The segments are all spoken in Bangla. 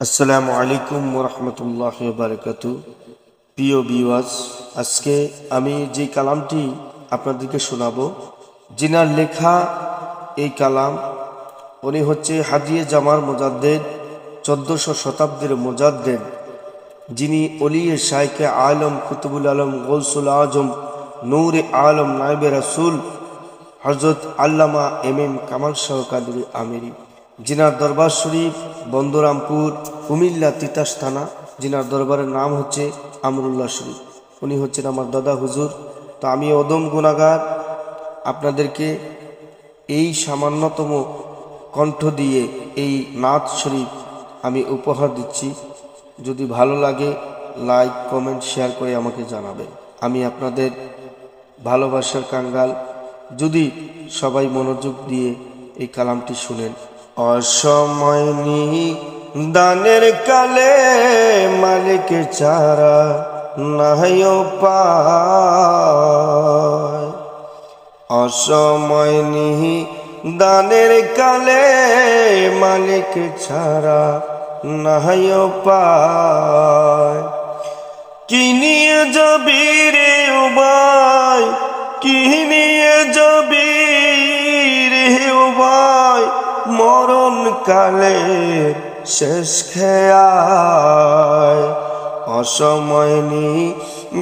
আসসালামু আলাইকুম ওয়া রাহমাতুল্লাহি ওয়া বারাকাতুহু। প্রিয় ভিউয়ার্স, আজকে আমি যে কালামটি আপনাদেরকে শোনাবো, যিনার লেখা এই কালাম, উনি হচ্ছে হাদিয়ে জামার মুজাদ্দেদ, 1400 শতাব্দীর মুজাদ্দেদ, যিনি ওলিয়ে শাইখে আলম কুতুবুল আলম গৌসুল আজম নূরে আলম নায়েবে রাসূল হযরত আল্লামা এম কামাল শাহ কাদরী আমিরি, যিনার দরবার শরীফ বন্দরামপুর, কুমিল্লা তিতাস থানা, যিনার দরবারের নাম হচ্ছে আমরুল্লাহ শরীফ। উনি হচ্ছেন আমার দাদা হুজুর। তো আমি অদম গুনাহগার, আপনাদেরকে এই সামান্যতম কণ্ঠ দিয়ে এই নাত শরীফ আমি উপহার দিচ্ছি। যদি ভালো লাগে লাইক কমেন্ট শেয়ার করে আমাকে জানাবেন। আমি আপনাদের ভালোবাসার কাঙ্গাল। যদি সবাই মনোযোগ দিয়ে এই কালামটি শুনেন। অসময় দানের কালে মালিক চারা নাই পায়, অসময় দানের কালে মালিক ছাড়া নাই পায়। কি নিয়ে যাবি রে উবাই, কি নিয়ে যাবি রে উবাই, মরণ কালে শেষ খেয়ায়। অসময়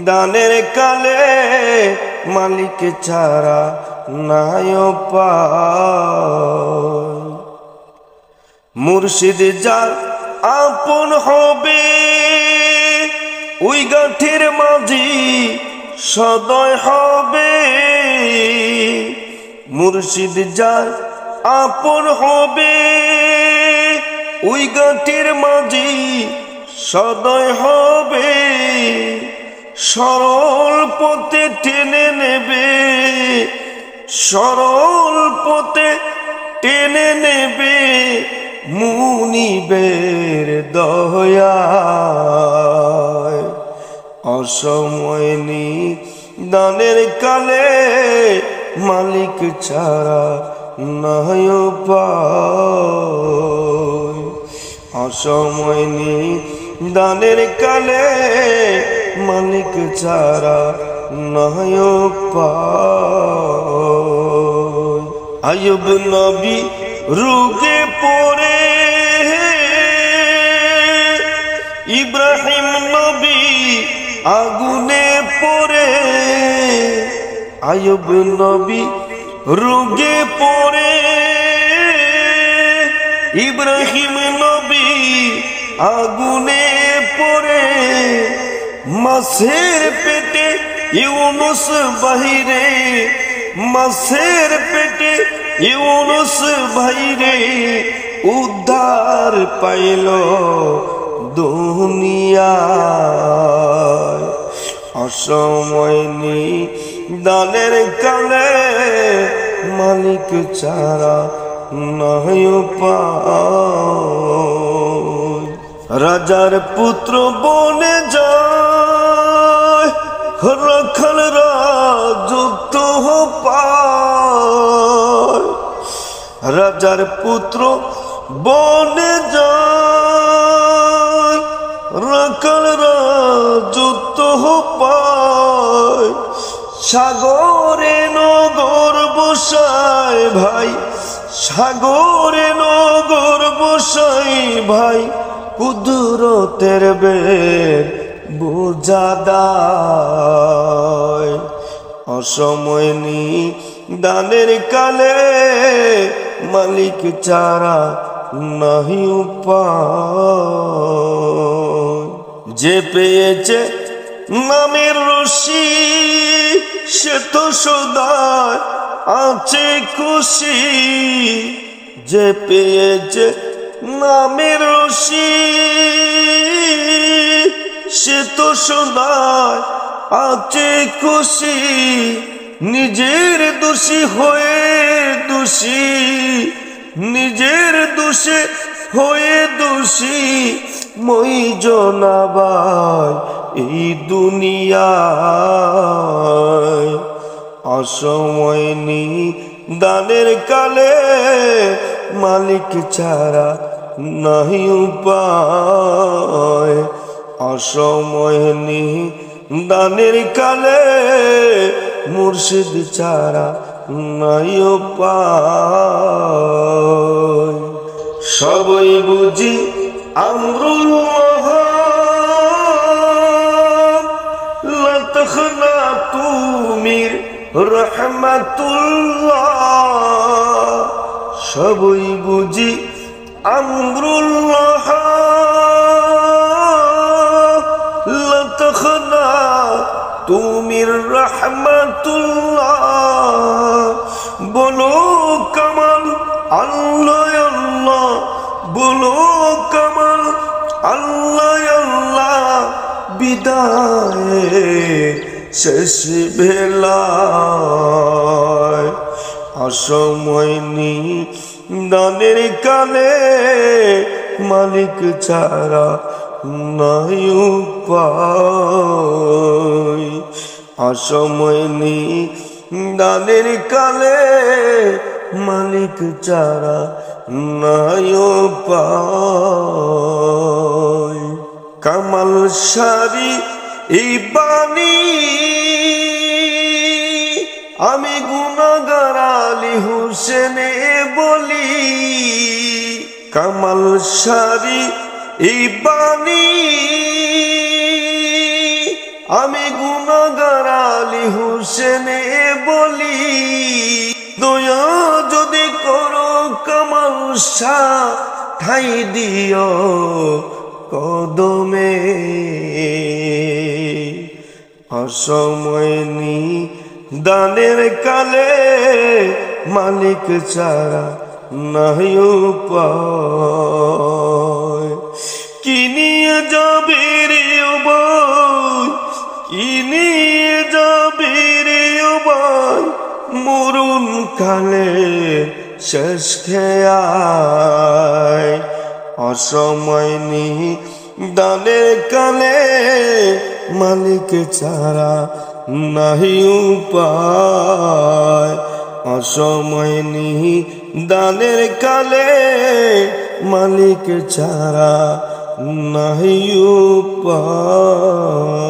দানের কালে মালিক ছাড়া নাই পায়। মুর্শিদ যার আপন হবে, ওই গাঠির মাঝি সদয় হবে। মুর্শিদ যার আপন হবে, ওই গাঠির মাঝি সদয় হবে। সরল পথে টেনে নেবে, সরল পথে টেনে নেবে, মুনিবের দয়ায়। অসময় দানের কালে মালিক ছাড়া নাই পায়। অসময় দানের কালে মালিক ছাড়া নাই পায়। আইয়ুব নবী রোগে পড়ে, ইব্রাহিম নবী আগুনে পড়ে। আইয়ুব নবী রোগে পড়ে, ইব্রাহিম নবী আগুনে পড়ে। মাছের পেটে ইউনুস বাহিরে, মাছের পেটে ইউনুস ভাইরে, উদ্ধার পাইল দুনিয়ায়। অসময় দানের কালে মালিক ছাড়া নাই পায়। রাজার পুত্র বনে যায়, রাখাল রাজত্ব পায়। রাজার পুত্র বনে যায়, রাখাল রাজত্ব পায়। সাগরে নগর বসায় ভাই, সাগরে নগর বসাই ভাই, কুদরতের বের বোঝা দায়। অসময় দানের কালে মালিক ছাড়া নাই পায়। যে পেয়েছে নামের রশি, সে তো সদায় আছে খুশি। যে পেয়েছে নামের রশি, সে তো সদায় আছে খুশি। নিজের দোষী হয়ে দোষী, নিজের দোষে হয়ে দোষী, মই জনাবাই এই দুনিয়ায়। অসময় দানের কালে মালিক ছাড়া নাহি উপায়। অসময় নিদানের কালে মুর্শিদ ছাড়া নাই উপায়। সবই বুঝি আমরুল্লাহ লতখনা তুমির রহমাতুল্লাহ। সবই বুঝি আমরুল্লাহ লতখনা তুমির রহমাতুল্লাহ। বলো কামাল আল্লাহ আল্লাহ, বলো কামাল আল্লাহ আল্লাহ। বিদায় শেষ বেলায় অসময় নিদানের কালে মালিক ছাড়া নাই উপায়। অসময় নিদানের কালে মালিক ছাড়া নাই উপায়। কামাল সারি এই বাণী আমি গুনাহগার আলী হোসেনে বলি। কামাল সারি এই বাণী আমি গুনাহগার আলী হোসেনে বলি। দয়া যদি করো কামাল শাহ ঠাই দিও কদমে। অসময় নিদানের কালে মালিক ছাড়া নাই উপায়। কি নিয়ে যাবে রে ও ভাই, কি নিয়ে যাবে রে ও ভাই, মরুন কালে শেষ খেয়ায়। অসময় নিদানের কালে মালিক ছাড়া নাহি উপায়। অসময় নিদানের কালে মালিক ছাড়া নাহি উপায়।